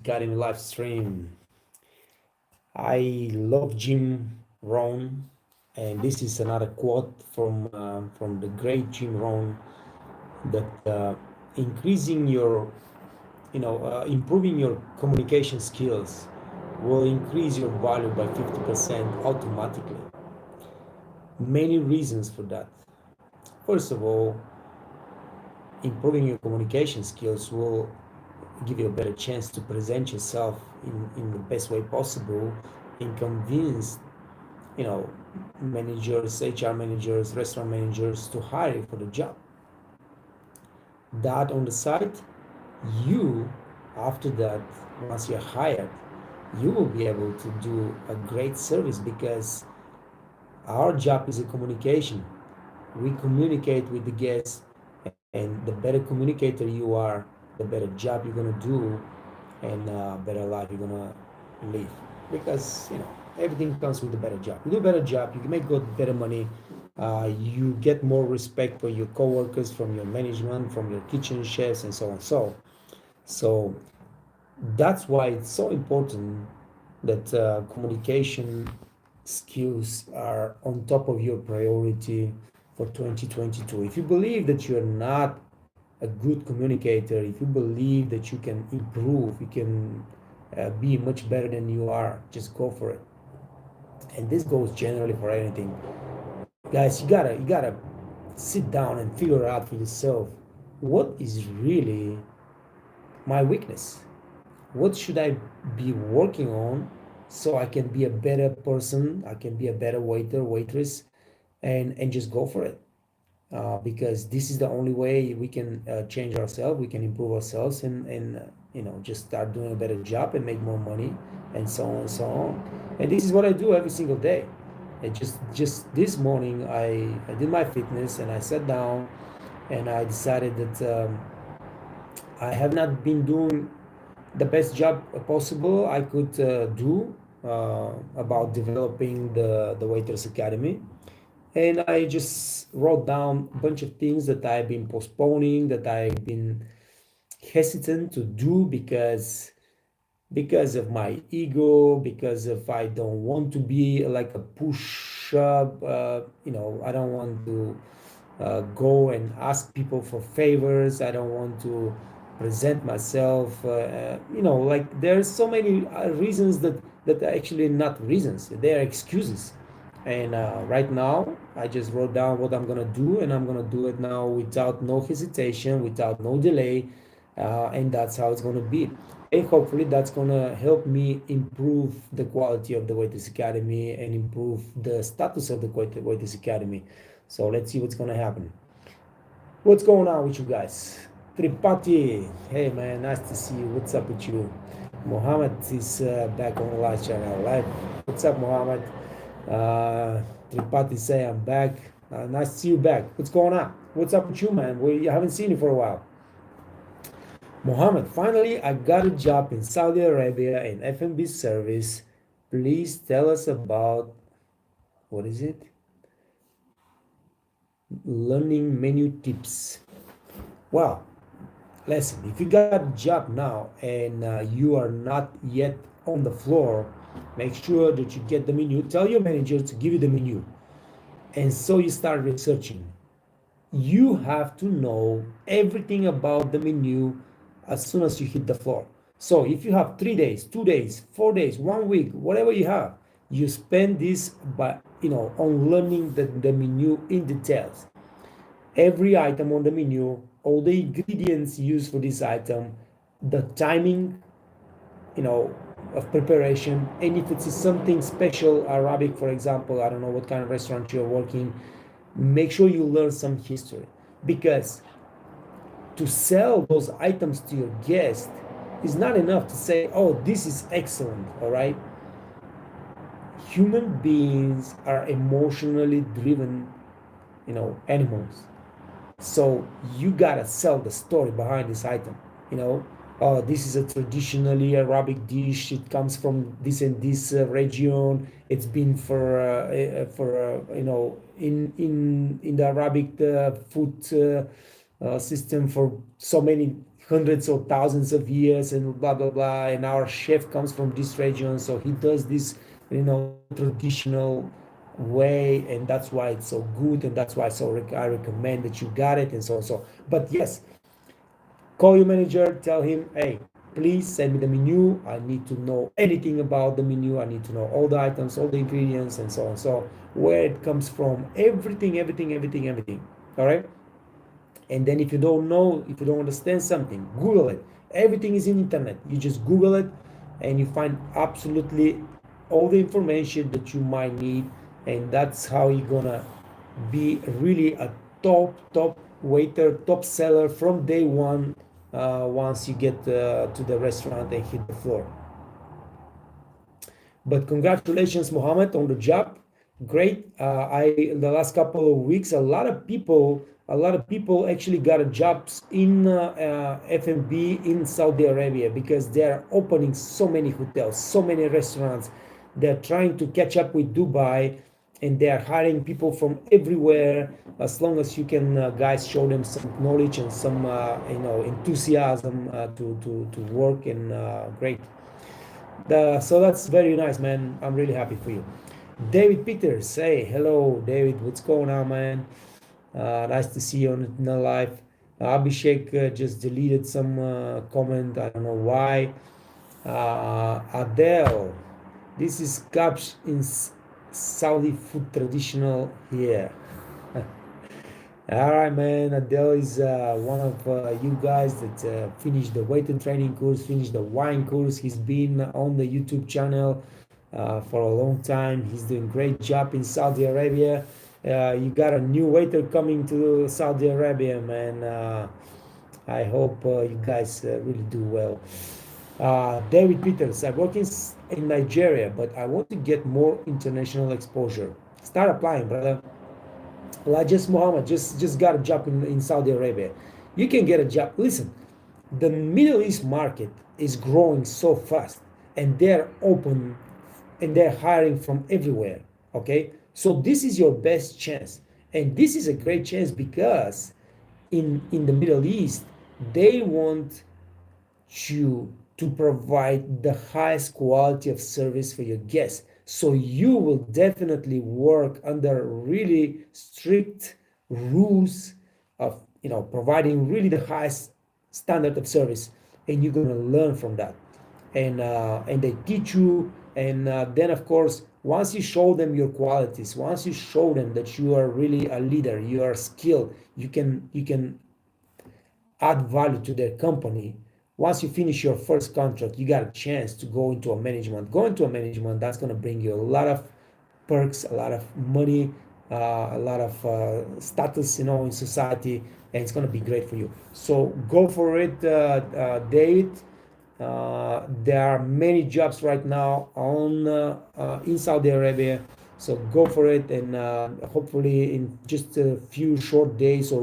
Academy live stream. I love Jim Rohn, and this is another quote from the great Jim Rohn that increasing your, improving your communication skills will increase your value by 50% automatically. Many reasons for that. First of all, improving your communication skills will give you a better chance to present yourself in the best way possible and convince you know managers, HR managers, restaurant managers to hire you for the job. That on the side, you after that, once you're hired, you will be able to do a great service because our job is a communication. We communicate with the guests, and the better communicator you are, the better job you're gonna do, and better life you're gonna live. Because everything comes with a better job. You do a better job, you can make good, better money. You get more respect from your coworkers, from your management, from your kitchen chefs, and so on. So that's why it's so important that communication skills are on top of your priority for 2022. If you believe that you're not a good communicator, if you believe that you can improve, you can be much better than you are, just go for it. And this goes generally for anything. Guys, you gotta sit down and figure out for yourself what is really my weakness. What should I be working on so I can be a better person, I can be a better waiter, waitress, and just go for it. Because this is the only way we can change ourselves, we can improve ourselves, and just start doing a better job and make more money, and so on and so on. And this is what I do every single day. And just this morning, I did my fitness and I sat down and I decided that I have not been doing the best job possible I could do about developing the Waiters Academy. And I just wrote down a bunch of things that I've been postponing, that I've been hesitant to do because of my ego, because if I don't want to be like a push up, I don't want to go and ask people for favors. I don't want to present myself. Like there's so many reasons that are actually not reasons. They are excuses. And right now, I just wrote down what I'm gonna do, and I'm gonna do it now without no hesitation, without no delay, and that's how it's gonna be. And hopefully, that's gonna help me improve the quality of the Waiters Academy and improve the status of the Waiters Academy. So let's see what's gonna happen. What's going on with you guys? Tripati, hey man, nice to see you. What's up with you? Mohammed is back on the live channel. Live. What's up, Mohammed? Tripati say I'm back. Nice to see you back. What's going on? What's up with you, man? We haven't seen you for a while. Mohammed, finally I got a job in Saudi Arabia in F&B service. Please tell us about what is it? Learning menu tips. Well, listen, if you got a job now and you are not yet on the floor, make sure that you get the menu. Tell your manager to give you the menu. And so you start researching. You have to know everything about the menu as soon as you hit the floor. So if you have 3 days, 2 days, 4 days, 1 week, whatever you have, you spend this on learning the menu in details. Every item on the menu, all the ingredients used for this item, the timing, of preparation, and if it's something special, Arabic, for example, I don't know what kind of restaurant you're working, make sure you learn some history, because to sell those items to your guest is not enough to say, oh, this is excellent, all right? Human beings are emotionally driven, animals. So you gotta sell the story behind this item. This is a traditionally Arabic dish. It comes from this and this region. It's been in the Arabic food system for so many hundreds or thousands of years and blah blah blah, and our chef comes from this region, so he does this, traditional way, and that's why it's so good, and that's why I recommend that you got it, and so on. So but yes, call your manager, tell him, hey, please send me the menu. I need to know anything about the menu. I need to know all the items, all the ingredients, and so on. So where it comes from, everything, everything, everything, everything. All right. And then if you don't know, if you don't understand something, Google it. Everything is in internet. You just Google it, and you find absolutely all the information that you might need, and that's how you're gonna be really a top waiter, top seller from day one, once you get to the restaurant and hit the floor. But congratulations, Mohammed, on the job. Great. I in the last couple of weeks, a lot of people actually got a jobs in F&B in Saudi Arabia, because they're opening so many hotels, so many restaurants. They're trying to catch up with Dubai, and they are hiring people from everywhere. As long as you can, guys, show them some knowledge and some, enthusiasm to work, and great. So that's very nice, man. I'm really happy for you. David Peters, hey, hello, David. What's going on, man? Nice to see you on the live. Abhishek just deleted some comment. I don't know why. Adele, this is Kapsh in Saudi food traditional here. All right, man. Adele is one of you guys that finished the weight and training course, finished the wine course. He's been on the YouTube channel for a long time. He's doing great job in Saudi Arabia. You got a new waiter coming to Saudi Arabia, man. I hope you guys really do well. David Peters, I work in Nigeria, but I want to get more international exposure. Start applying, brother. Like just Muhammad just got a job in Saudi Arabia. You can get a job. Listen, the Middle East market is growing so fast, and they're open, and they're hiring from everywhere. Okay, so this is your best chance, and this is a great chance because in the Middle East they want you to provide the highest quality of service for your guests. So you will definitely work under really strict rules of, providing really the highest standard of service, and you're gonna learn from that. And they teach you, and then of course, once you show them your qualities, once you show them that you are really a leader, you are skilled, you can add value to their company. Once you finish your first contract, you got a chance to go into a management. Go into a management, that's going to bring you a lot of perks, a lot of money, a lot of status, in society, and it's going to be great for you. So go for it, David. There are many jobs right now on in Saudi Arabia, so go for it, and hopefully in just a few short days or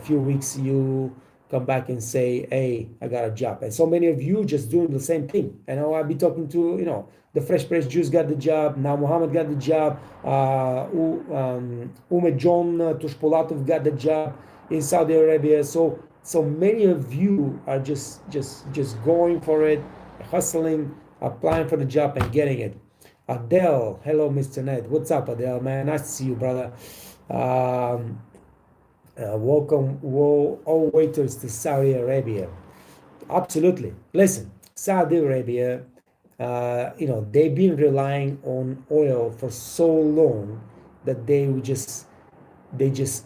few weeks, you come back and say, hey, I got a job. And so many of you just doing the same thing. I know I'll be talking to, the Fresh Press Juice got the job, now Muhammad got the job, Ume John Tushpolatov got the job in Saudi Arabia. So many of you are just going for it, hustling, applying for the job and getting it. Adele, hello, Mr. Ned. What's up, Adele, man? Nice to see you, brother. Welcome all waiters to Saudi Arabia. Absolutely. Listen, Saudi Arabia, they've been relying on oil for so long that they just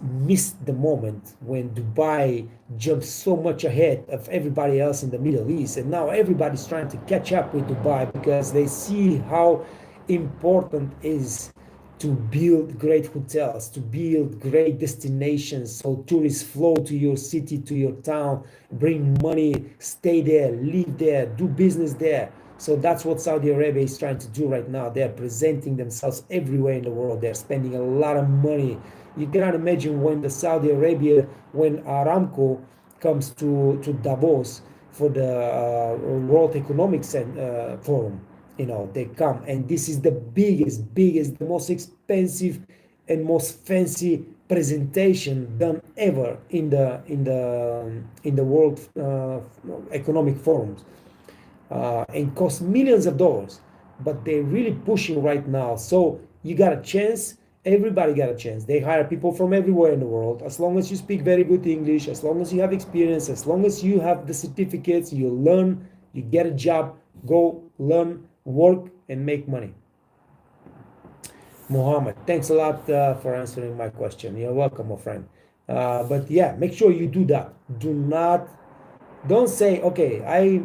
missed the moment when Dubai jumped so much ahead of everybody else in the Middle East. And now everybody's trying to catch up with Dubai because they see how important it is to build great hotels, to build great destinations, so tourists flow to your city, to your town, bring money, stay there, live there, do business there. So that's what Saudi Arabia is trying to do right now. They're presenting themselves everywhere in the world. They're spending a lot of money. You cannot imagine when when Aramco comes to Davos for the World Economic Forum. They come, and this is the biggest, the most expensive and most fancy presentation done ever in the world economic forums, and cost millions of dollars, but they're really pushing right now. So you got a chance. Everybody got a chance. They hire people from everywhere in the world. As long as you speak very good English, as long as you have experience, as long as you have the certificates, you learn, you get a job, go learn, work, and make money. Mohammed, thanks a lot for answering my question. You're welcome, my friend. But yeah, make sure you do that. Don't say, okay,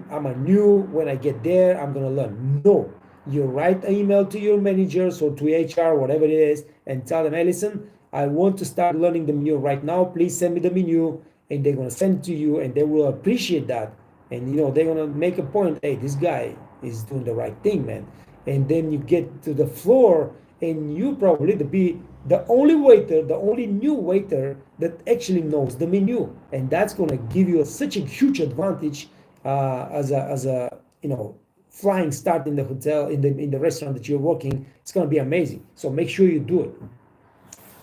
I'm a new, when I get there, I'm going to learn. No. You write an email to your managers or to HR, whatever it is, and tell them, hey, listen, I want to start learning the menu right now. Please send me the menu. And they're going to send it to you, and they will appreciate that. And, they're going to make a point, hey, this guy is doing the right thing, man. And then you get to the floor, and you probably be the only waiter, the only new waiter that actually knows the menu, and that's going to give you such a huge advantage as a flying start in the hotel, in the restaurant that you're working. It's going to be amazing. So make sure you do it.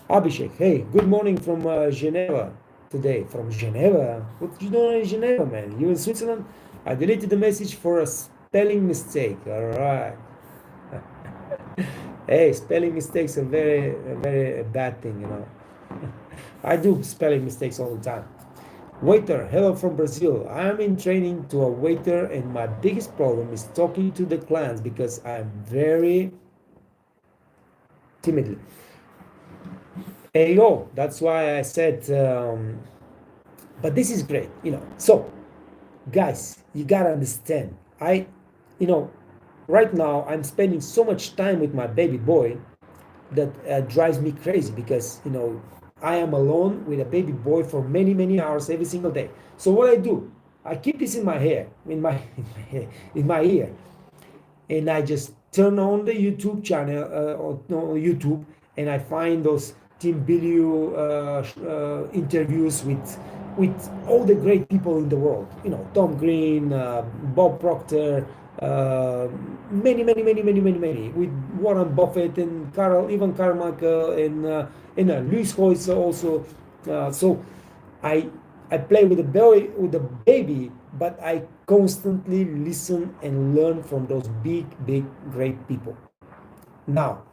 Abhishek, hey, good morning from Geneva today. From Geneva? What you doing in Geneva, man? You in Switzerland? I deleted the message for a spelling mistake. All right. Hey, spelling mistakes are very bad thing. I do spelling mistakes all the time. Waiter, hello from Brazil. I'm in training to a waiter, and my biggest problem is talking to the clients because I'm very timidly. Hey, yo, that's why I said, but this is great. So, guys, you gotta understand. Right now, I'm spending so much time with my baby boy that drives me crazy because I am alone with a baby boy for many hours every single day. So what I do, I keep this in my hair, in my ear, and I just turn on the YouTube channel on YouTube, and I find those Tim Billiou interviews with all the great people in the world. Tom Green, Bob Proctor, many, with Warren Buffett and Ivan Carmichael and Luis Hoyce also. So I play with the baby, but I constantly listen and learn from those big, great people. Now,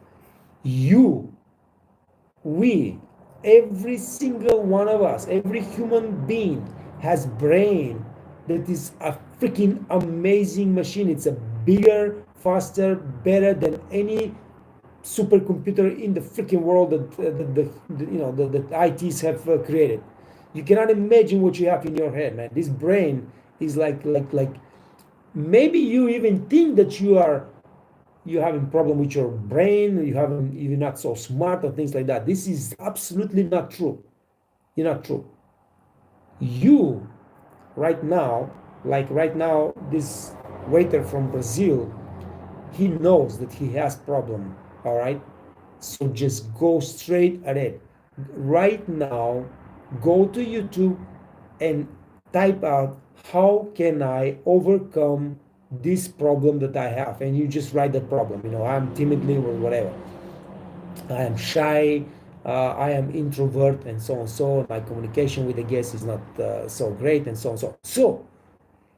we, every single one of us, every human being has brain that is a freaking amazing machine. It's a bigger, faster, better than any supercomputer in the freaking world that the ITs have created. You cannot imagine what you have in your head, man. This brain is like maybe you even think that you're having problem with your brain, you're not so smart or things like that. This is absolutely not true. You're not true. You right now, this waiter from Brazil, he knows that he has problem. All right, so just go straight at it right now. Go to YouTube and type out, how can I overcome this problem that I have, and you just write the problem. I'm timidly or whatever, I am shy, I am introvert, and so on. So my communication with the guests is not so great, and so on. So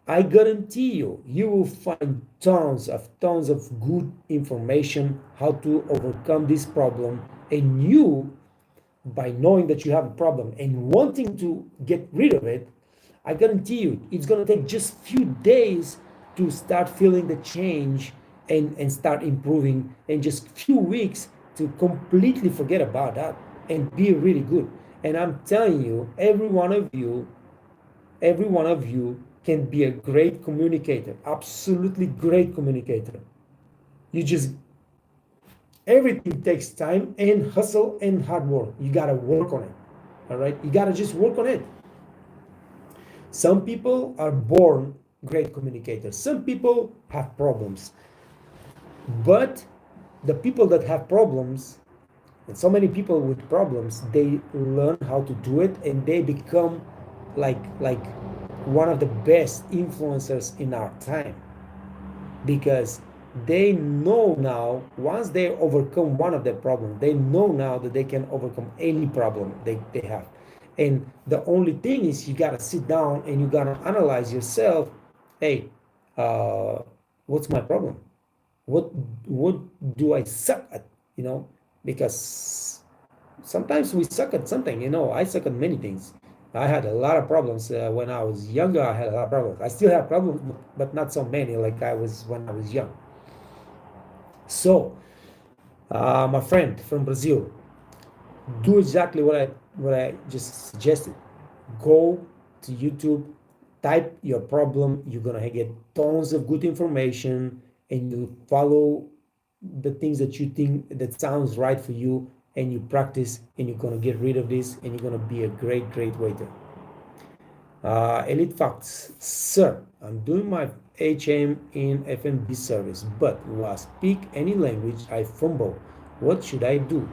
I guarantee you will find tons of good information how to overcome this problem. And you, by knowing that you have a problem and wanting to get rid of it, I guarantee you it's going to take just few days to start feeling the change and start improving, and just few weeks to completely forget about that and be really good. And I'm telling you, every one of you can be a great communicator, absolutely great communicator. Everything takes time and hustle and hard work. You gotta work on it. All right, you gotta just work on it. Some people are born great communicators. Some people have problems. But the people that have problems, and so many people with problems, they learn how to do it, and they become like one of the best influencers in our time, because they know now, once they overcome one of their problems, they know now that they can overcome any problem they have. And the only thing is you gotta sit down and you gotta analyze yourself. Hey, uh, what's my problem? what what do I suck at? You know, because sometimes we suck at something. I suck at many things. I had a lot of problems when I was younger. I had a lot of problems. I still have problems, but not so many like I was when I was young. So, my friend from Brazil, do exactly what I just suggested. Go to YouTube, type your problem. You're gonna get tons of good information, and you follow the things that you think that sounds right for you, and you practice, and you're gonna get rid of this, and you're gonna be a great waiter. Elite facts, sir. I'm doing my HM in F&B service, but when I speak any language, I fumble. What should I do?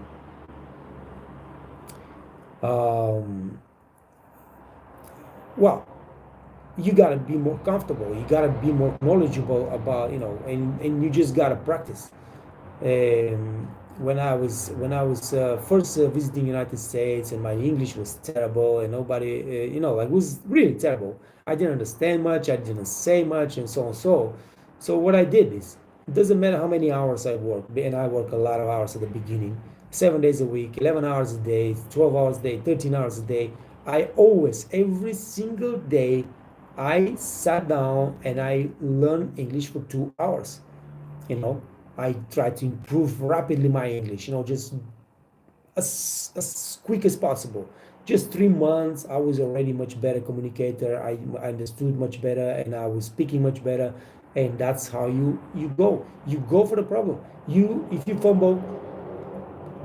Um, well, you gotta be more comfortable. You gotta be more knowledgeable about, and you just gotta practice. When I was first visiting United States, and my English was terrible, and nobody, like, it was really terrible. I didn't understand much. I didn't say much, and so on. So what I did is, it doesn't matter how many hours I work, and I work a lot of hours at the beginning, 7 days a week, 11 hours a day, 12 hours a day, 13 hours a day. I always, every single day, I sat down and I learned English for 2 hours. you know I try to improve rapidly my English, just as quick as possible. Just 3 months, I was already much better communicator. I understood much better, and I was speaking much better. And that's how you go for the problem. If you fumble,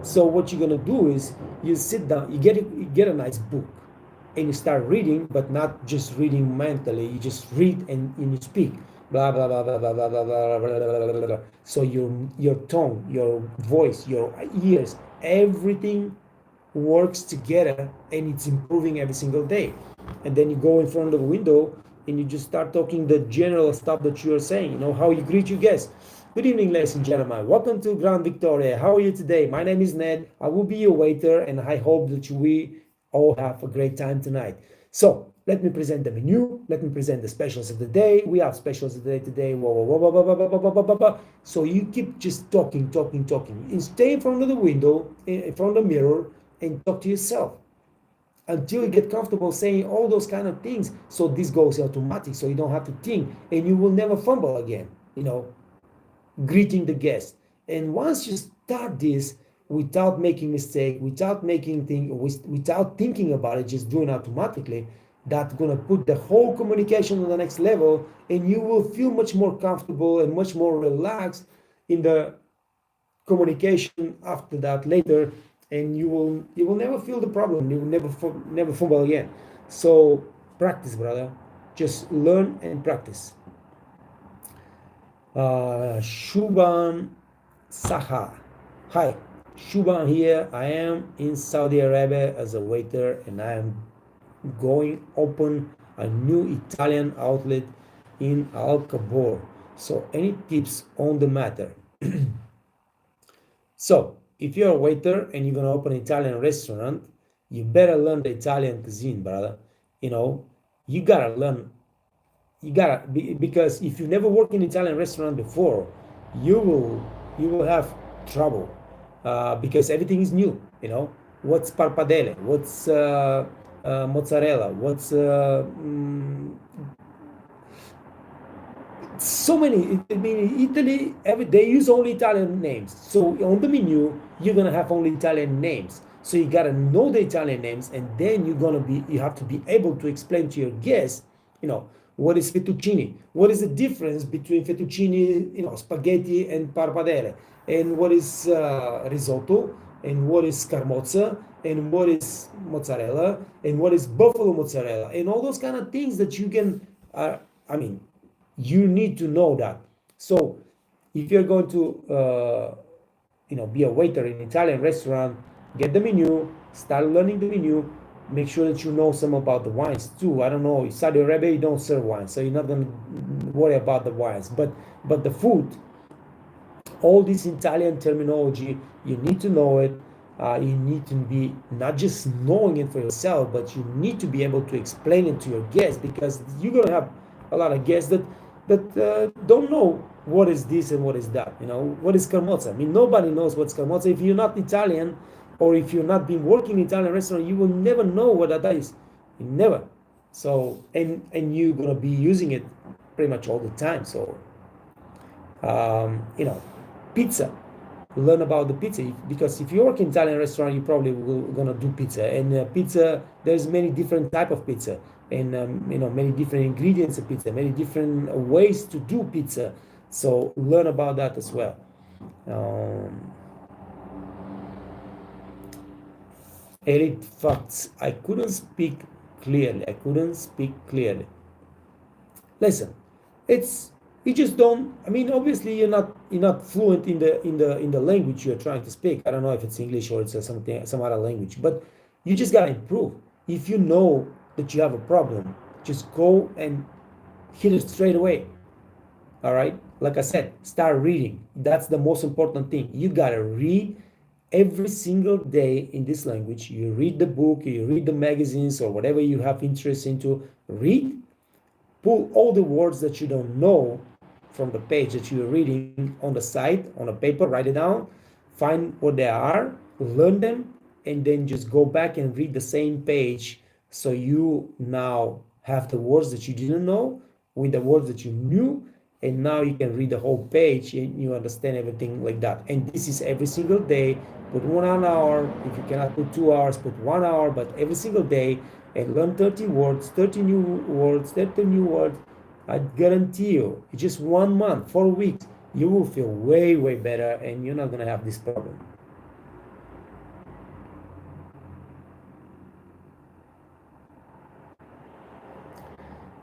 so what you're gonna do is, you sit down, you get a nice book, and you start reading, but not just reading mentally. You just read, and you speak. Blah blah blah blah blah blah blah blah blah blah blah blah. So your tone, your voice, your ears, everything works together, and it's improving every single day. And then you go in front of the window, and you just start talking the general stuff that you are saying. How you greet your guests. Good evening, ladies and gentlemen. Welcome to Grand Victoria. How are you today? My name is Ned. I will be your waiter, and I hope that we all have a great time tonight. So let me present the menu. Let me present the specials of the day. We have specials of the day today. Whoa, whoa, whoa, whoa, whoa, whoa, whoa, whoa, whoa. So you keep just talking, talking, talking, and stay in front of the window, in front of the mirror, and talk to yourself until you get comfortable saying all those kind of things. So this goes automatic, so you don't have to think, and you will never fumble again. Greeting the guest. And once you start this, without making mistake, without thinking about it, just doing automatically, that's gonna put the whole communication on the next level, and you will feel much more comfortable and much more relaxed in the communication after that later, and you will never feel the problem. You will never fumble again. So practice, brother. Just learn and practice. Shuban Saha. Hi, Shuban here. I am in Saudi Arabia as a waiter, and I am going open a new Italian outlet in Al Kabor. So any tips on the matter? So if you're a waiter and you're gonna open an Italian restaurant, you better learn the Italian cuisine, brother. You gotta learn. Because if you never worked in an Italian restaurant before, you will have trouble, because everything is new. What's parpadelle? What's mozzarella? What's so many. I mean, Italy, they use only Italian names. So on the menu, you're gonna have only Italian names. So you gotta know the Italian names, and then you have to be able to explain to your guests, what is fettuccine? What is the difference between fettuccine, spaghetti and parpadelle? And what is risotto? And what is scamorza? And what is mozzarella? And what is buffalo mozzarella? And all those kind of things that you can, I mean, you need to know that. So if you're going to be a waiter in an Italian restaurant, get the menu, start learning the menu. Make sure that you know some about the wines too. I don't know, in Saudi Arabia you don't serve wine, so you're not going to worry about the wines, but the food, All this Italian terminology, you need to know it. You need to be not just knowing it for yourself, but you need to be able to explain it to your guests, because you're gonna have a lot of guests that don't know what is this and what is that. You know, what is scamozza? I mean, nobody knows what's scamozza. If you're not Italian, or if you're not been working in Italian restaurant, you will never know what that is. You never. So and you're gonna be using it pretty much all the time. So you know, pizza. Learn about the pizza, because if you work in Italian restaurant, you probably will gonna do pizza. And pizza, there's many different type of pizza, and you know, many different ingredients of pizza, many different ways to do pizza. So learn about that as well. Um, Elite facts. I couldn't speak clearly. I couldn't speak clearly. Listen, it's you just don't. I mean, obviously you're not fluent in the language you're trying to speak. I don't know if it's English or it's something, some other language, but you just gotta improve. If you know that you have a problem, just go and hit it straight away. All right, like I said, start reading. That's the most important thing. You gotta read every single day in this language. You read the book, you read the magazines, or whatever you have interest into. Read, pull all the words that you don't know from the page that you're reading on the side, on a paper, write it down, find what they are, learn them, and then just go back and read the same page, so you now have the words that you didn't know with the words that you knew, and now you can read the whole page and you understand everything like that. And this is every single day. Put 1 hour. If you cannot put 2 hours, put 1 hour, but every single day, and learn 30 words, 30 new words, 30 new words. I guarantee you, it's just 1 month, 4 weeks, you will feel way, way better, and you're not going to have this problem.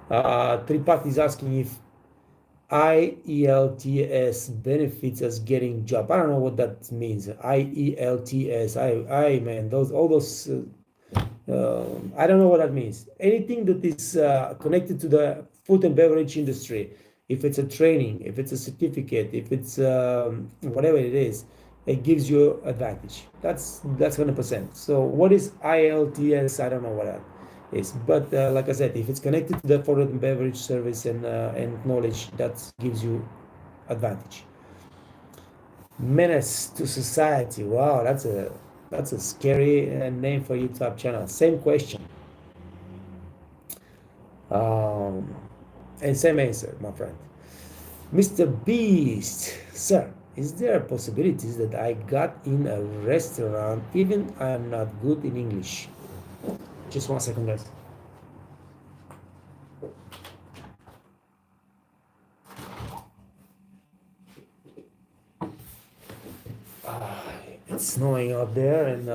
Tripat is asking if IELTS benefits us getting job. I don't know what that means. IELTS. Man, all those I don't know what that means. Anything that is connected to the food and beverage industry, if it's a training, if it's a certificate, if it's whatever it is, it gives you advantage. That's 100%. So what is IELTS? I don't know what that is, but like I said, if it's connected to the food and beverage service and knowledge, that gives you advantage. Menace to society. Wow, that's a scary name for YouTube channel. Same question. And same answer, my friend. Mr. Beast, sir, is there possibilities that I got in a restaurant even I am not good in English? Just 1 second, guys. It's snowing out there, and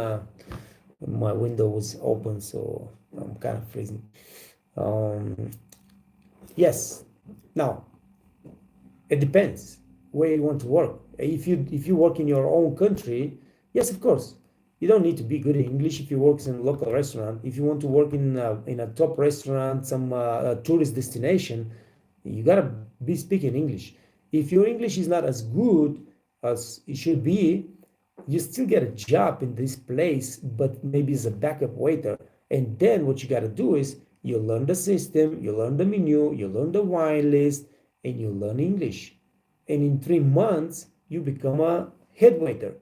my window was open, so I'm kind of freezing. Yes. Now, it depends where you want to work. If you work in your own country, yes, of course, you don't need to be good in English if you work in a local restaurant. If you want to work in a top restaurant, some tourist destination, you gotta be speaking English. If your English is not as good as it should be, you still get a job in this place, but maybe as a backup waiter. And then what you gotta do is you learn the system, you learn the menu, you learn the wine list, and you learn English. And in 3 months, you become a head waiter,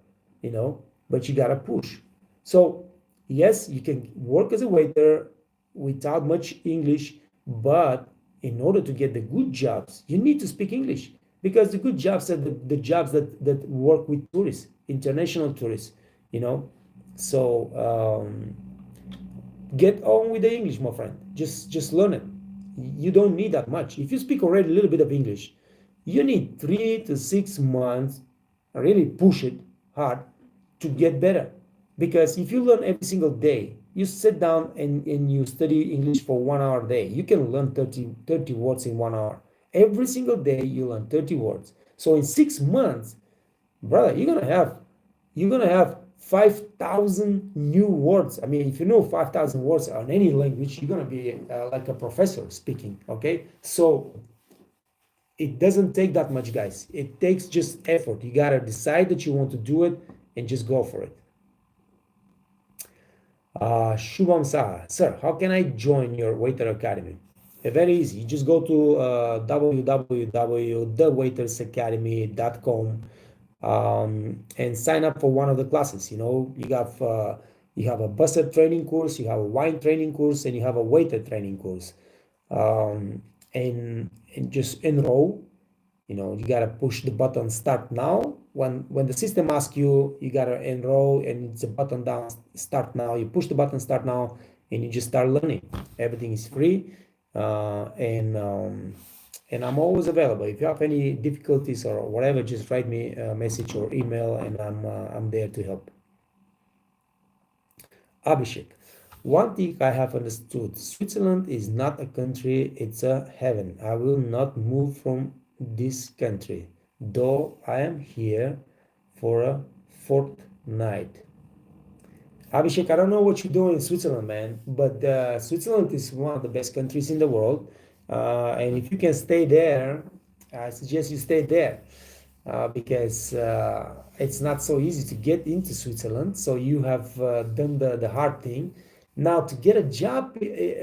but you gotta push. So yes, you can work as a waiter without much English, but in order to get the good jobs, you need to speak English, because the good jobs are the jobs that work with tourists, international tourists, So get on with the English, my friend. Just learn it. You don't need that much. If you speak already a little bit of English, you need 3 to 6 months, really push it hard to get better. Because if you learn every single day, you sit down and you study English for 1 hour a day, you can learn 30 words in 1 hour. Every single day you learn 30 words. So in 6 months, brother, you're gonna have 5,000 new words. I mean, if you know 5,000 words on any language, you're gonna be like a professor speaking. Okay, so It doesn't take that much, guys. It takes just effort. You gotta decide that you want to do it and just go for it. Shubham Saha, sir, how can I join your Waiter Academy? Very easy. You just go to www.thewaitersacademy.com and sign up for one of the classes. You know, you have a busser training course, you have a wine training course, and you have a waiter training course. Um, and just enroll. You know, you gotta push the button start now. When the system asks you, you gotta enroll, and it's a button down start now. You push the button start now, and you just start learning. Everything is free, uh, and um, and I'm always available. If you have any difficulties or whatever, just write me a message or email, and I'm there to help. Abhishek, one thing I have understood: Switzerland is not a country; it's a heaven. I will not move from this country, though I am here for a fortnight. Abhishek, I don't know what you're doing in Switzerland, man, but Switzerland is one of the best countries in the world. And if you can stay there, I suggest you stay there because it's not so easy to get into Switzerland. So you have done the hard thing. Now to get a job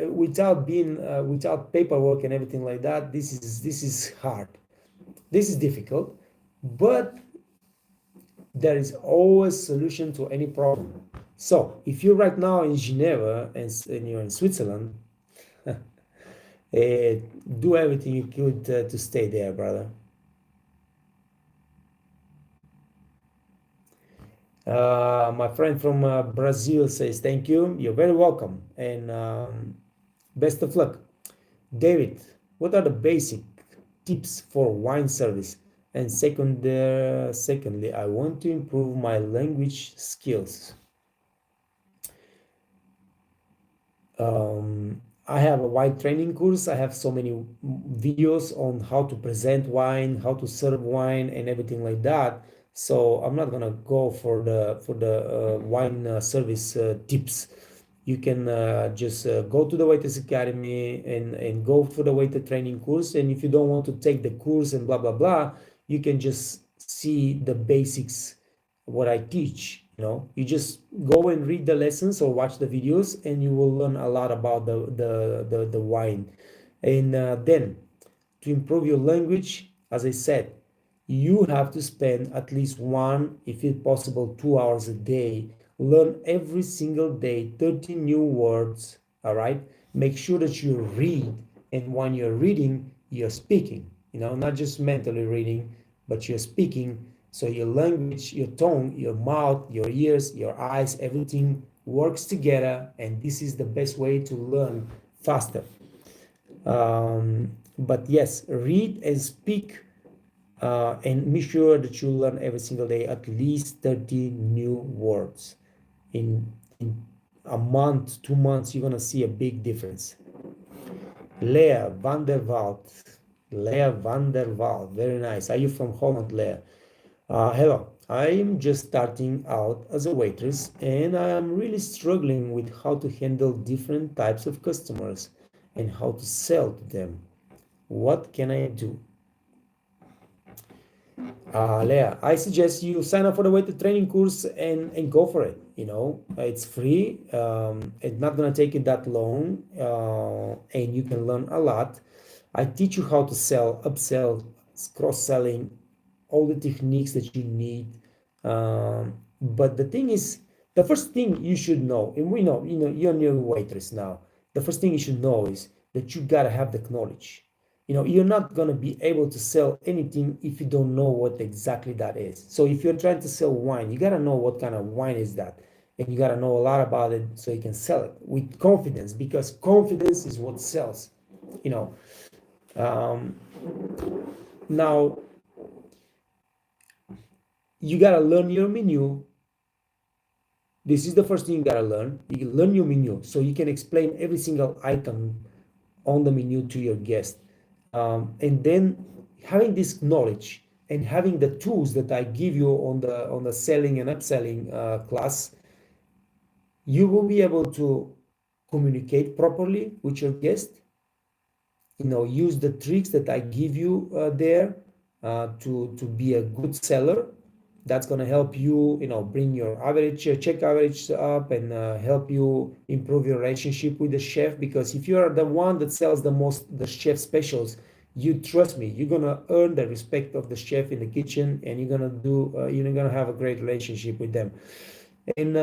without being without paperwork and everything like that, this is hard. This is difficult, but there is always solution to any problem. So if you're right now in Geneva and you're in Switzerland, do everything you could to stay there, brother. My friend from Brazil says thank you. You're very welcome and best of luck. David, what are the basic tips for wine service? And secondly, I want to improve my language skills. I have a wine training course. I have so many videos on how to present wine, how to serve wine, and everything like that. So I'm not gonna go for the wine service tips. You can just go to the Waiters Academy and go for the waiter training course. And if you don't want to take the course and blah blah blah, you can just see the basics what I teach. You know, you just go and read the lessons or watch the videos, and you will learn a lot about the wine. And then to improve your language, as I said, you have to spend at least one, if it's possible, 2 hours a day. Learn every single day 30 new words. All right. Make sure that you read, and when you're reading, you're speaking. You know, not just mentally reading, but you're speaking. So your language, your tongue, your mouth, your ears, your eyes, everything works together, and this is the best way to learn faster. But yes, read and speak, and make sure that you learn every single day at least 30 new words. In a month, 2 months, you're gonna see a big difference. Leah van der Walt. Leah van der Walt. Very nice. Are you from Holland, Leah? Hello. I am just starting out as a waitress, and I am really struggling with how to handle different types of customers and how to sell to them. What can I do? Leah, I suggest you sign up for the waiter training course and go for it. You know, it's free. It's not gonna take you that long, and you can learn a lot. I teach you how to sell, upsell, cross-selling, all the techniques that you need. But the thing is, the first thing you should know, and we know, you know, you're new waitress now. The first thing you should know is that you gotta have the knowledge. You know, you're not gonna be able to sell anything if you don't know what exactly that is. So if you're trying to sell wine, you gotta know what kind of wine is that, and you gotta know a lot about it so you can sell it with confidence, because confidence is what sells. You know, now you gotta learn your menu. This is the first thing you gotta learn. You learn your menu so you can explain every single item on the menu to your guest. And then having this knowledge and having the tools that I give you on the selling and upselling class, you will be able to communicate properly with your guest. use the tricks that I give you there to be a good seller. That's going to help you, bring your average check average up, and help you improve your relationship with the chef. Because if you are the one that sells the most the chef specials, you trust me, you're going to earn the respect of the chef in the kitchen, and you're going to have a great relationship with them. And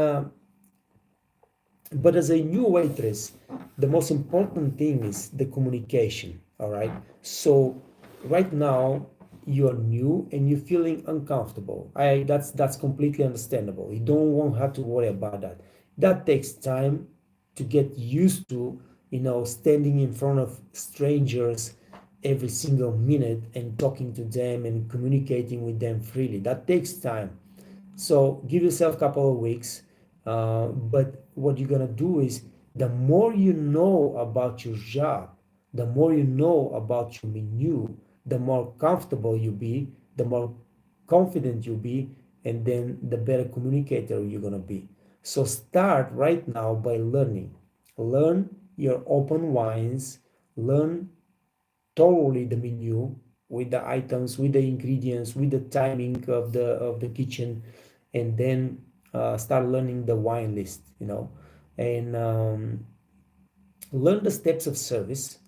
but as a new waitress, the most important thing is the communication. All right. So right now you're new and you're feeling uncomfortable. That's completely understandable. You don't want have to worry about that. That takes time to get used to, standing in front of strangers every single minute and talking to them and communicating with them freely. That takes time. So give yourself a couple of weeks. But what you're gonna do is, the more you know about your job, the more you know about your menu, the more comfortable you be, the more confident you be, and then the better communicator you're gonna be. So start right now by learning. Learn your open wines, learn thoroughly the menu with the items, with the ingredients, with the timing of the kitchen, and then start learning the wine list, and learn the steps of service.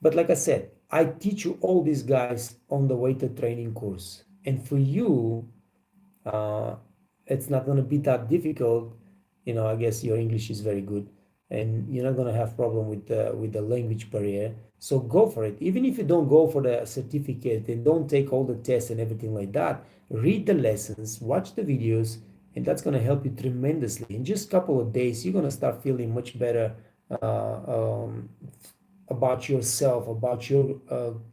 But like I said, I teach you all these guys on the waiter training course, and for you, uh, it's not going to be that difficult. I guess your English is very good, and you're not going to have problem with the language barrier. So go for it. Even if you don't go for the certificate and don't take all the tests and everything like that, read the lessons, watch the videos, and that's going to help you tremendously. In just a couple of days, you're going to start feeling much better uh, um, about yourself, about your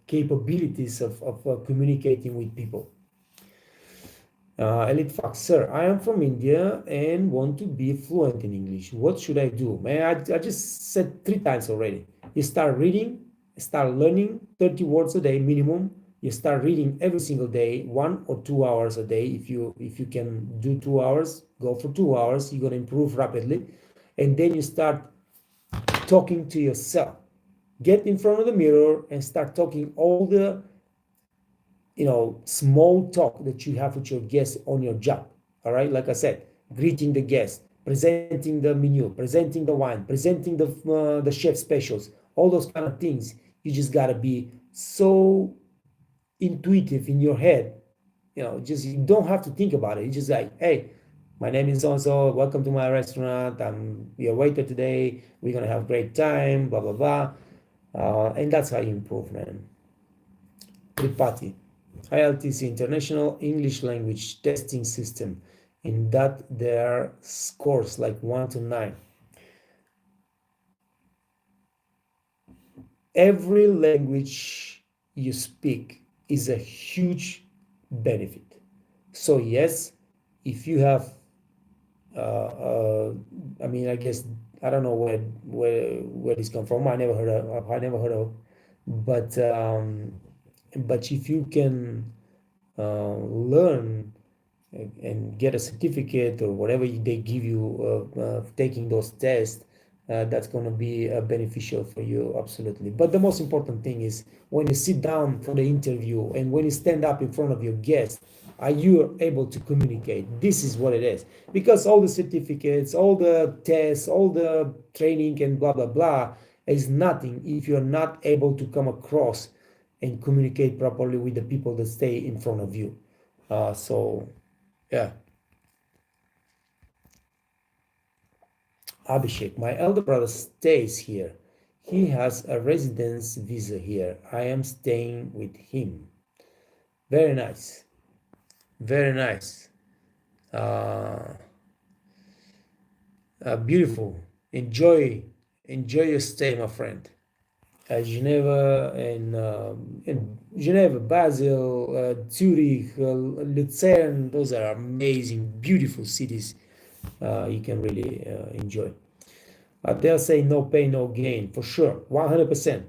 capabilities of communicating with people. Elite Fox, sir, I am from India and want to be fluent in English. What should I do? Man, I just said 3 times already. You start reading, start learning 30 words a day minimum. You start reading every single day, 1 or 2 hours a day. If you can do 2 hours, go for 2 hours. You're gonna improve rapidly, and then you start talking to yourself. Get in front of the mirror and start talking all the small talk that you have with your guests on your job. All right, like I said, greeting the guests, presenting the menu, presenting the wine, presenting the chef specials, all those kind of things. You just gotta be so intuitive in your head. Just you don't have to think about it. It's just like, hey, my name is so and so. Welcome to my restaurant. I'm your waiter today. We're gonna have a great time. Blah blah blah. And that's how you improve, man. Tripati, ILTC, International English Language Testing System. In that there are scores like 1 to 9. Every language you speak is a huge benefit. So yes, if you have, I mean, I guess I don't know where this come from. I never heard of, but if you can learn and get a certificate or whatever they give you taking those tests, that's going to be beneficial for you, absolutely. But the most important thing is, when you sit down for the interview and when you stand up in front of your guest, are you able to communicate? This is what it is. Because all the certificates, all the tests, all the training and blah blah blah is nothing if you're not able to come across and communicate properly with the people that stay in front of you. So yeah. Abhishek, my elder brother stays here. He has a residence visa here. I am staying with him. Very nice. Very nice. Uh, Beautiful. Enjoy your stay, my friend. Geneva and Geneva, Basel, Zurich, Lucerne. Those are amazing, beautiful cities. You can really enjoy. They'll say no pain, no gain, for sure, 100%.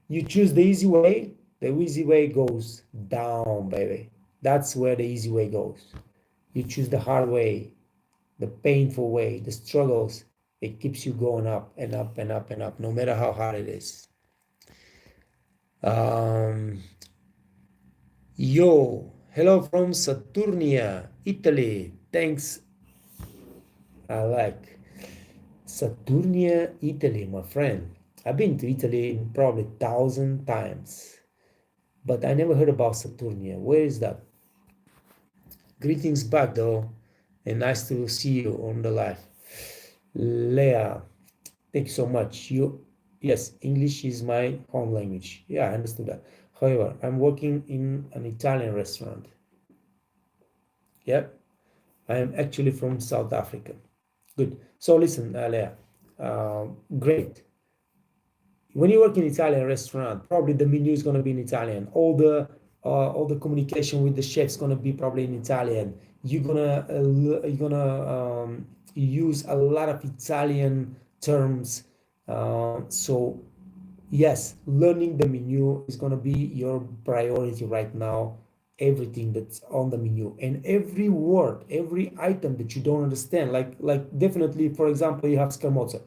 You choose the easy way goes down, baby. That's where the easy way goes. You choose the hard way, the painful way, the struggles. It keeps you going up and up and up and up, no matter how hard it is. Um, Yo, hello from Saturnia, Italy. Thanks. I like Saturnia, Italy, my friend. I've been to Italy probably 1,000 times, but I never heard about Saturnia. Where is that? Greetings back though, and nice to see you on the live. Leah, thank you so much. Yes, English is my home language. Yeah, I understood that. However, I'm working in an Italian restaurant. Yep, I am actually from South Africa. Good. So listen, Leah, great. When you work in Italian restaurant, probably the menu is going to be in Italian. All the communication with the chef's going to be probably in Italian. You're gonna use a lot of Italian terms. So yes, learning the menu is going to be your priority right now. Everything that's on the menu and every word, every item that you don't understand, like definitely, for example, you have scamozza.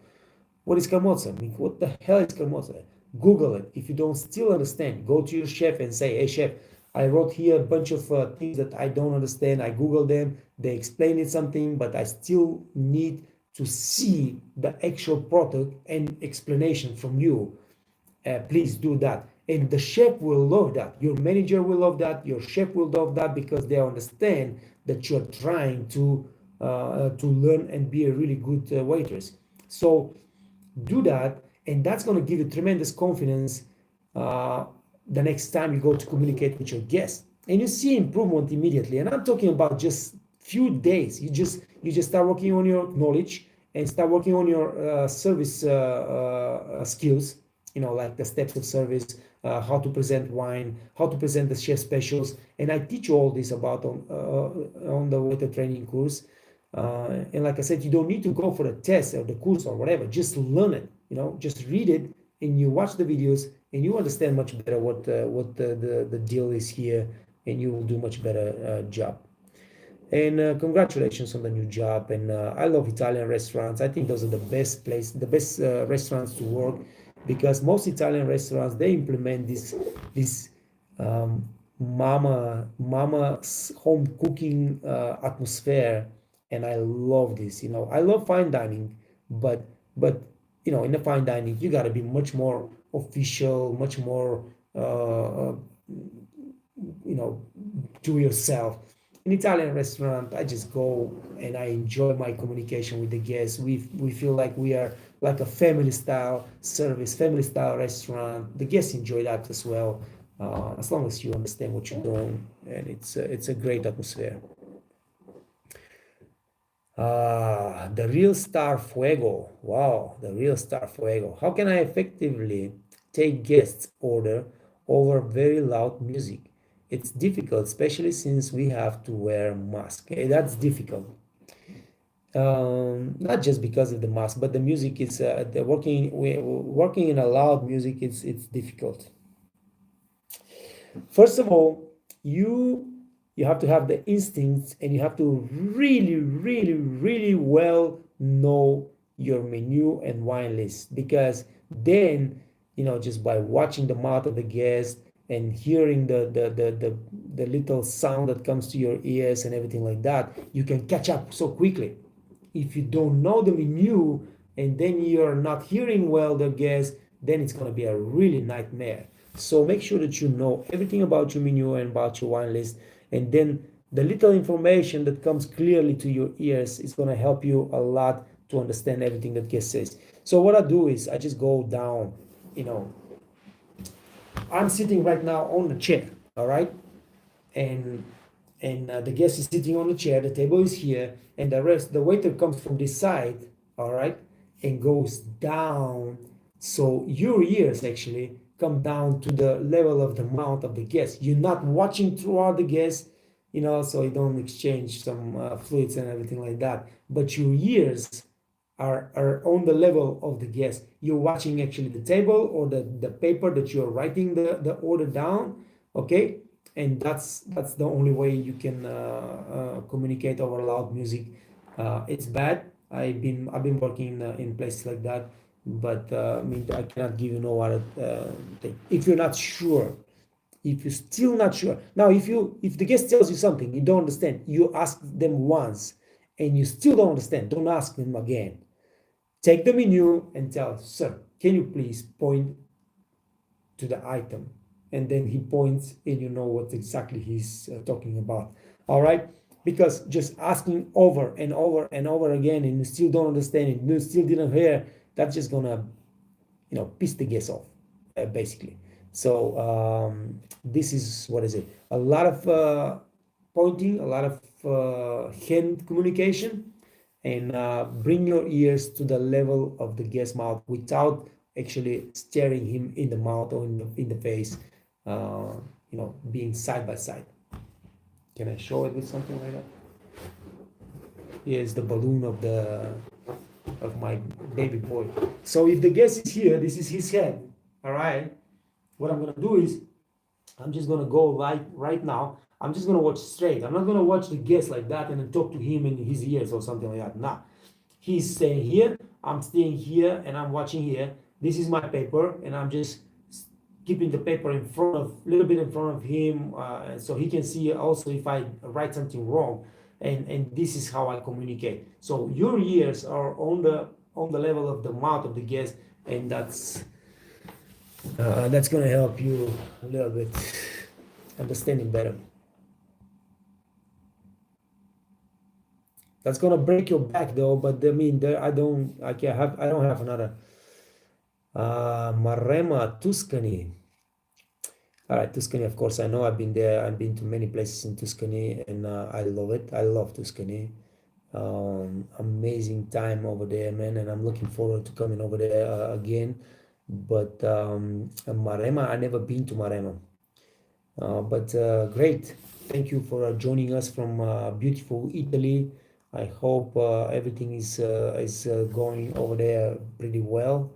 What is scamozza? I mean, what the hell is scamozza? Google it. If you don't still understand, go to your chef and say, hey chef, I wrote here a bunch of things that I don't understand. I Google them. They explain it something, but I still need to see the actual product and explanation from you. Please do that, and the chef will love that, your manager will love that, your chef will love that, because they understand that you're trying to learn and be a really good waitress. So do that, and that's going to give you tremendous confidence uh, the next time you go to communicate with your guests, and you see improvement immediately. And I'm talking about just few days. You just start working on your knowledge and start working on your service skills, like the steps of service, how to present wine, how to present the chef specials, and I teach you all this about on the waiter training course. And like I said, you don't need to go for the test or the course or whatever. Just learn it. Just read it and you watch the videos and you understand much better what the deal is here, and you will do much better job. And congratulations on the new job. And I love Italian restaurants. I think those are the best restaurants to work, because most Italian restaurants, they implement this mama home cooking atmosphere, and I love this. I love fine dining, but in the fine dining, you got to be much more official, much more you know do yourself. In Italian restaurant, I just go and I enjoy my communication with the guests. We feel like we are like a family style service, family style restaurant. The guests enjoy that as well, as long as you understand what you're doing, and it's a great atmosphere. The real star fuego. Wow, the real star fuego. How can I effectively take guests' order over very loud music? It's difficult, especially since we have to wear mask. That's difficult. Not just because of the mask, but the music is working in a loud music. It's difficult. First of all, you have to have the instincts, and you have to really, really, really well know your menu and wine list, because then, just by watching the mouth of the guest and hearing the little sound that comes to your ears and everything like that, you can catch up so quickly. If you don't know the menu and then you're not hearing well the guests, then it's going to be a really nightmare. So make sure that you know everything about your menu and about your wine list, and then the little information that comes clearly to your ears is going to help you a lot to understand everything that guest says. So what I do is I just go down. you know I'm sitting right now on the chair, all right, and the guest is sitting on the chair, the table is here, and the waiter comes from this side, all right, and goes down. So your ears actually come down to the level of the mouth of the guest. You're not watching throughout the guest, so you don't exchange some fluids and everything like that, but your ears are on the level of the guest. You're watching actually the table or the paper that you're writing the order down, okay? And that's the only way you can communicate over loud music. It's bad. I've been working in places like that, but I mean, I cannot give you no other thing. If you're not sure, if you're still not sure, now if the guest tells you something you don't understand, you ask them once, and you still don't understand, don't ask them again. Take the menu and tell, sir, can you please point to the item, and then he points and you know what exactly he's talking about. All right, because just asking over and over and over again and you still don't understand it, you still didn't hear, that's just gonna piss the guests off, basically. So this is, what is it, a lot of pointing, a lot of hand communication, and bring your ears to the level of the guest mouth without actually staring him in the mouth or in the face, uh, being side by side. Can I show it with something like that? Here's the balloon of my baby boy. So if the guest is here, this is his head. All right. What I'm gonna do is I'm just gonna go right now. I'm just gonna watch straight. I'm not gonna watch the guest like that and then talk to him in his ears or something like that. Nah. He's staying here. I'm staying here, and I'm watching here. This is my paper, and I'm just keeping the paper in front of, a little bit in front of him, so he can see also if I write something wrong. And this is how I communicate. So your ears are on the level of the mouth of the guest, and that's gonna help you a little bit understanding better. That's gonna break your back though, but I mean, I don't have another. Maremma, Tuscany. All right, Tuscany, of course, I know. I've been there. I've been to many places in Tuscany, and I love it. I love Tuscany. Amazing time over there, man, and I'm looking forward to coming over there again. But Maremma, I never been to Maremma. But great. Thank you for joining us from beautiful Italy. I hope everything is going over there pretty well.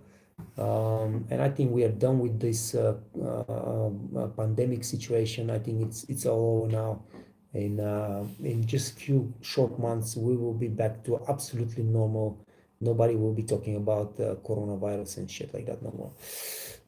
And I think we are done with this pandemic situation. I think it's all over now. And in just few short months, we will be back to absolutely normal. Nobody will be talking about coronavirus and shit like that no more.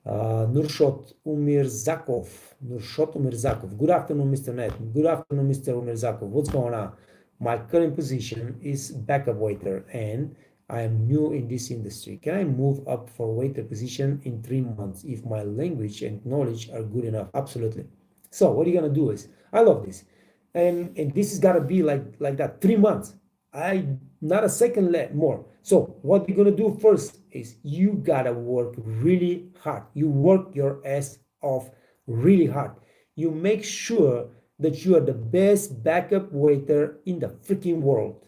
Nurshot Umirzakov. Nurshot Umirzakov. Good afternoon, Mr. Net. Good afternoon, Mr. Umirzakov. What's going on? My current position is backup waiter, and I am new in this industry. Can I move up for waiter position in 3 months if my language and knowledge are good enough? Absolutely. So what you're gonna do is, I love this, and this has gotta be like that. 3 months. I not a second more. So what you're gonna do first is you gotta work really hard. You work your ass off really hard. You make sure that you are the best backup waiter in the freaking world.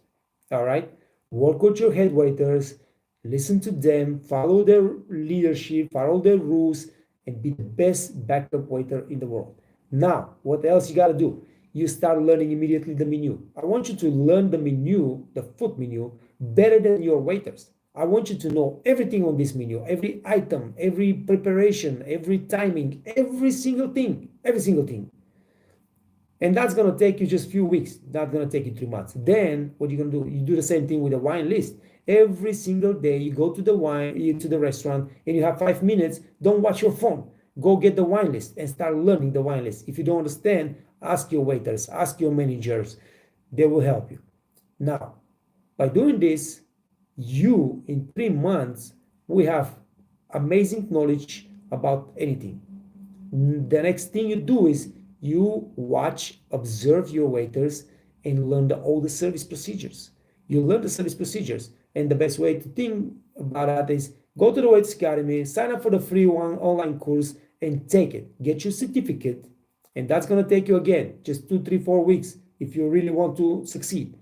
All right? Work with your head waiters, listen to them, follow their leadership, follow their rules, and be the best backup waiter in the world. Now, what else you gotta do? You start learning immediately the menu. I want you to learn the menu, the food menu, better than your waiters. I want you to know everything on this menu, every item, every preparation, every timing, every single thing, every single thing. And that's going to take you just a few weeks. That's going to take you 3 months. Then what you're going to do, you do the same thing with the wine list. Every single day you go to the restaurant, and you have 5 minutes. Don't watch your phone. Go get the wine list and start learning the wine list. If you don't understand, ask your waiters, ask your managers. They will help you. Now, by doing this, you in 3 months we have amazing knowledge about anything. The next thing you do is you watch, observe your waiters, and learn all the service procedures. You learn the service procedures, and the best way to think about that is go to the Waiters Academy, sign up for the free one online course, and take it. Get your certificate, and that's gonna take you again just 2, 3, 4 weeks if you really want to succeed.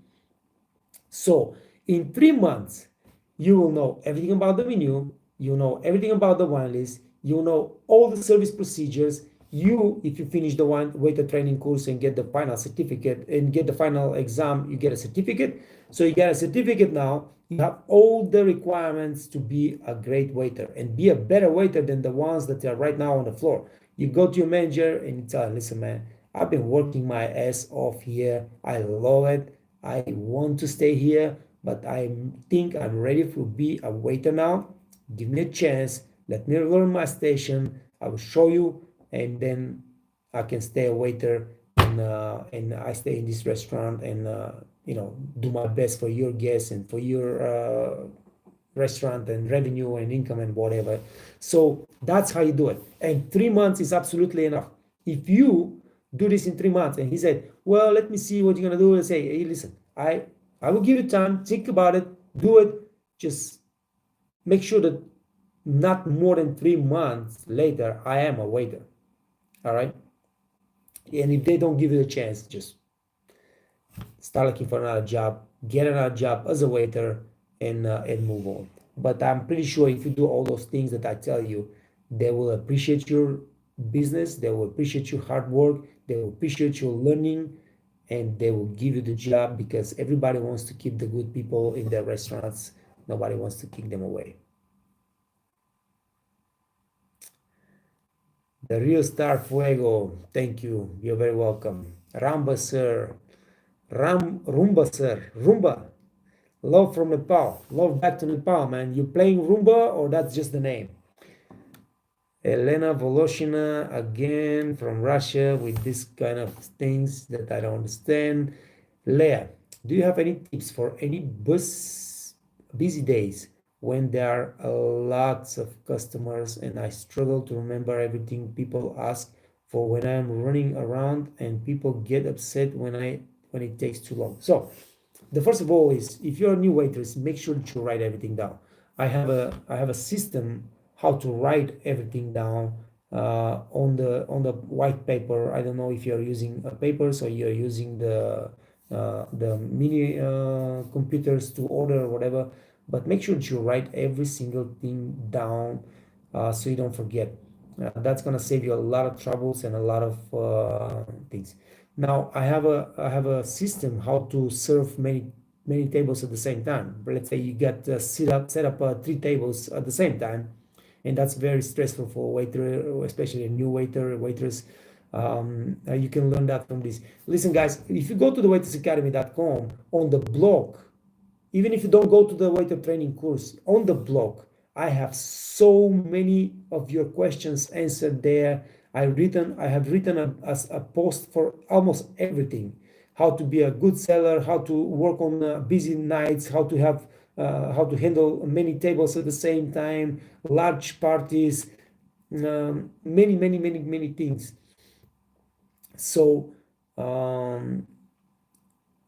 So in 3 months, you will know everything about the menu, you know everything about the wine list, you know all the service procedures. If you finish the waiter training course and get the final certificate and get the final exam, you get a certificate. So you get a certificate now. You have all the requirements to be a great waiter and be a better waiter than the ones that are right now on the floor. You go to your manager and you tell him, listen, man, I've been working my ass off here. I love it. I want to stay here, but I think I'm ready to be a waiter now. Give me a chance. Let me learn my station. I will show you, and then I can stay a waiter, and I stay in this restaurant, and do my best for your guests and for your restaurant and revenue and income and whatever. So that's how you do it. And 3 months is absolutely enough. If you do this in 3 months, and he said, well, let me see what you're gonna do, and say, hey, listen, I will give you time, think about it, do it. Just make sure that not more than 3 months later, I am a waiter. All right. And if they don't give you a chance, just start looking for another job, get another job as a waiter, and move on. But I'm pretty sure if you do all those things that I tell you, they will appreciate your business, they will appreciate your hard work, they will appreciate your learning, and they will give you the job because everybody wants to keep the good people in their restaurants. Nobody wants to kick them away. The real star Fuego, thank you. You're very welcome. Ramba sir, Rumba sir, Rumba. Love from Nepal. Love back to Nepal, man. You playing Rumba or that's just the name? Elena Voloshina again from Russia with this kind of things that I don't understand. Leah, do you have any tips for any busy days when there are lots of customers and I struggle to remember everything people ask for when I'm running around and people get upset when it takes too long? So the first of all is if you're a new waitress, make sure that you write everything down. I have a system how to write everything down on the white paper. I don't know if you're using a paper, so you're using the mini computers to order or whatever, but make sure that you write every single thing down so you don't forget. That's gonna save you a lot of troubles and a lot of things. Now I have a system how to serve many tables at the same time. Let's say you got set up 3 tables at the same time, and that's very stressful for a waiter, especially a new waiter, waitress. You can learn that from this. Listen, guys, if you go to the waitersacademy.com on the blog, even if you don't go to the waiter training course, on the blog, I have so many of your questions answered there. I have written a post for almost everything: how to be a good seller, how to work on busy nights, how to handle many tables at the same time, large parties, many things. So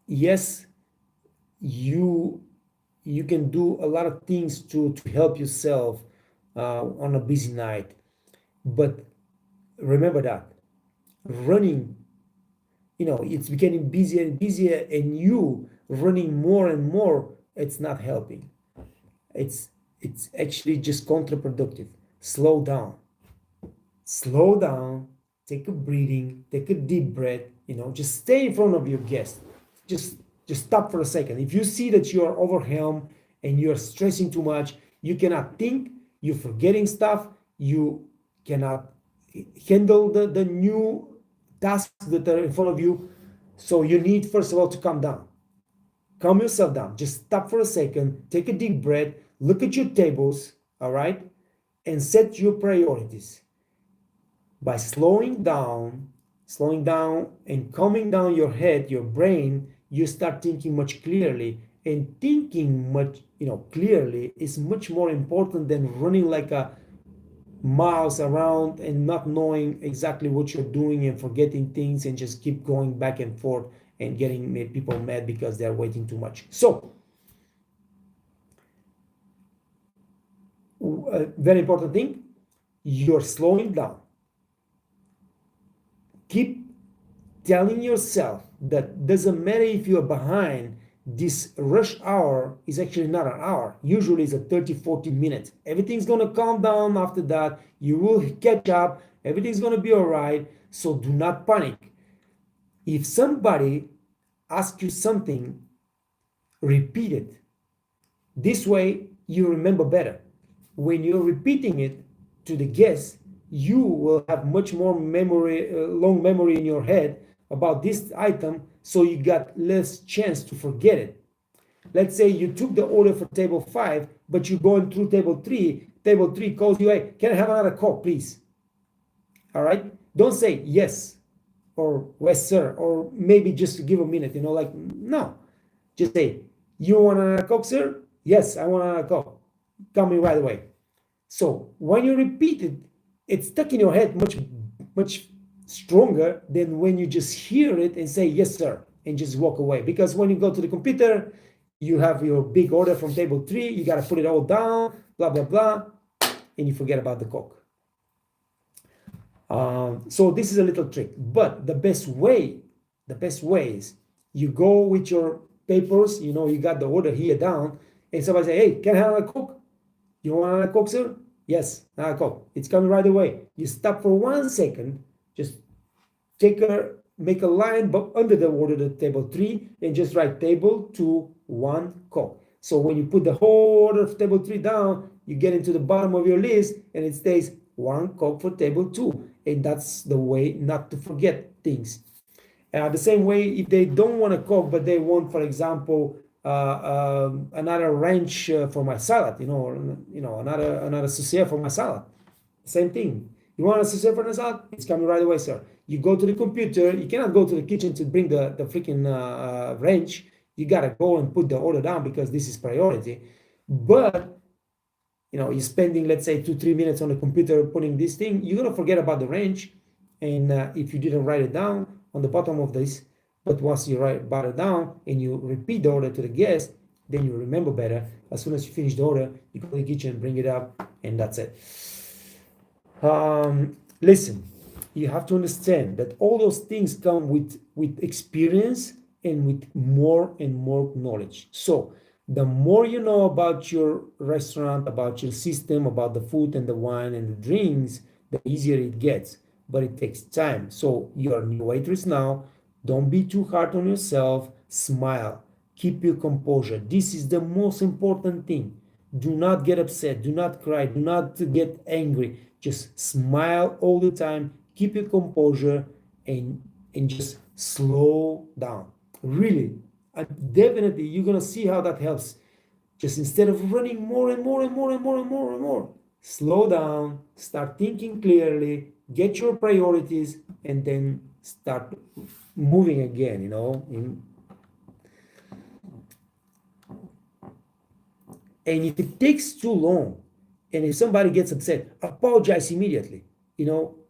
yes, you can do a lot of things to help yourself on a busy night, but remember that running, it's becoming busier and busier, and you running more and more, it's not helping. It's actually just counterproductive. Slow down. Slow down, take a breathing, take a deep breath, just stay in front of your guest. Just stop for a second. If you see that you are overwhelmed and you are stressing too much, you cannot think, you're forgetting stuff, you cannot handle the new tasks that are in front of you. So you need, first of all, to calm down. Calm yourself down. Just stop for a second, take a deep breath, look at your tables, all right, and set your priorities. By slowing down and calming down your head, your brain, you start thinking much clearly. And thinking much, clearly is much more important than running like a mouse around and not knowing exactly what you're doing and forgetting things and just keep going back and forth and getting people mad because they're waiting too much. So a very important thing, you're slowing down. Keep telling yourself that doesn't matter if you're behind, this rush hour is actually not an hour. Usually it's a 30-40 minutes. Everything's going to calm down after that. You will catch up. Everything's going to be all right. So do not panic. If somebody asks you something, repeat it. This way you remember better. When you're repeating it to the guests, you will have much more memory, long memory in your head about this item, so you got less chance to forget it. Let's say you took the order for table 5, but you're going through table 3, table 3 calls you, hey, can I have another Coke, please? All right? Don't say yes or yes, sir, or maybe just to give a minute, like, no. Just say, you want another Coke, sir? Yes, I want another Coke. Coming right away. So when you repeat it, it's stuck in your head much stronger than when you just hear it and say yes sir and just walk away. Because when you go to the computer, you have your big order from table 3, you got to put it all down, blah blah blah, and you forget about the Coke. So this is a little trick, but the best way is you go with your papers, you got the order here down, and somebody say, hey, can I have a Coke? You want a Coke, sir? Yes, a Coke. It's coming right away. You stop for 1 second, just make a line under the order, the table 3, and just write table 2, 1 Coke. So when you put the whole order of table 3 down, you get into the bottom of your list, and it stays 1 Coke for table 2. And that's the way not to forget things. The same way, if they don't want a Coke, but they want, for example, another ranch for my salad, another saucier for my salad. Same thing. You want a saucier for the salad? It's coming right away, sir. You go to the computer. You cannot go to the kitchen to bring the freaking ranch. You gotta go and put the order down because this is priority. But you're spending, let's say, 2-3 minutes on the computer putting this thing. You're gonna forget about the ranch, and if you didn't write it down on the bottom of this, but once you write it down and you repeat the order to the guest, then you remember better. As soon as you finish the order, you go to the kitchen, bring it up, and that's it. Listen, you have to understand that all those things come with experience and with more and more knowledge. So the more you know about your restaurant, about your system, about the food and the wine and the drinks, the easier it gets. But it takes time. So you're a new waitress now. Don't be too hard on yourself. Smile. Keep your composure. This is the most important thing. Do not get upset. Do not cry. Do not get angry. Just smile all the time. Keep your composure and just slow down. Really, definitely, you're gonna see how that helps. Just instead of running more and more and more and more and more and more, slow down, start thinking clearly, get your priorities, and then start moving again. And if it takes too long, and if somebody gets upset, apologize immediately.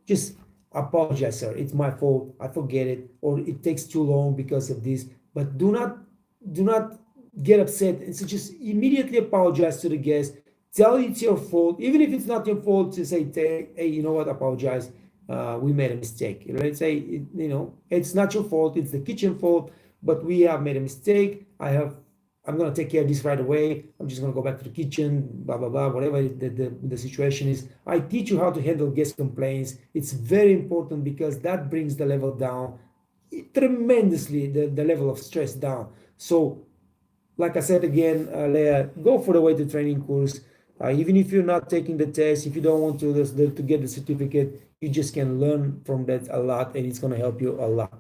Just apologize, sir. It's my fault. I forget it, or it takes too long because of this. But do not get upset, and so just immediately apologize to the guest. Tell it's your fault, even if it's not your fault. To say, hey, you know what? Apologize. We made a mistake. Let's say, it's not your fault. It's the kitchen fault, but we have made a mistake. I'm gonna take care of this right away. I'm just gonna go back to the kitchen, blah blah blah, whatever the situation is. I teach you how to handle guest complaints. It's very important because that brings the level down tremendously, the level of stress down. So, like I said again, Leah, go for the waiter training course. Even if you're not taking the test, if you don't want to get the certificate, you just can learn from that a lot, and it's gonna help you a lot.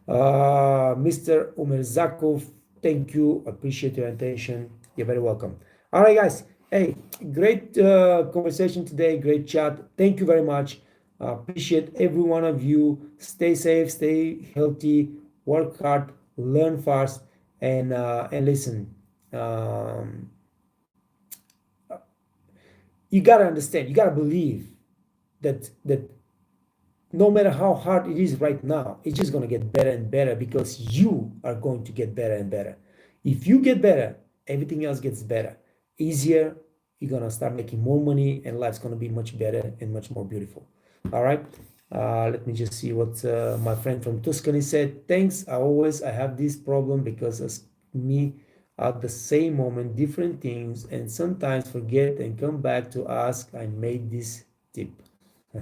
Mr. Umerzakov, thank you. Appreciate your attention. You're very welcome. All right, guys. Hey, great conversation today. Great chat. Thank you very much. Appreciate every one of you. Stay safe, stay healthy, work hard, learn fast, and listen. You gotta understand. You gotta believe that no matter how hard it is right now, it's just gonna get better and better because you are going to get better and better. If you get better, everything else gets better, easier. You're gonna start making more money, and life's gonna be much better and much more beautiful. All right. Let me just see what my friend from Tuscany said. Thanks. I have this problem because as me at the same moment, different things, and sometimes forget and come back to ask. I made this tip. All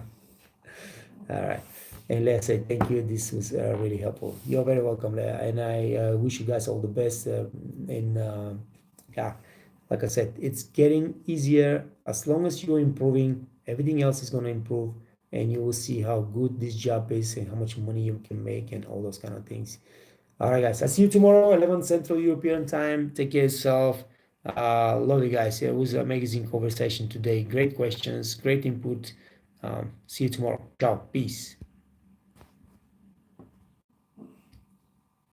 right. And Leah said, thank you. This was really helpful. You're very welcome, Leah. And I wish you guys all the best. Yeah, like I said, it's getting easier. As long as you're improving, everything else is going to improve. And you will see how good this job is and how much money you can make and all those kind of things. All right, guys. I'll see you tomorrow, 11 Central European Time. Take care of yourself. Love you guys. It was an amazing conversation today. Great questions, great input. See you tomorrow. Ciao. Peace.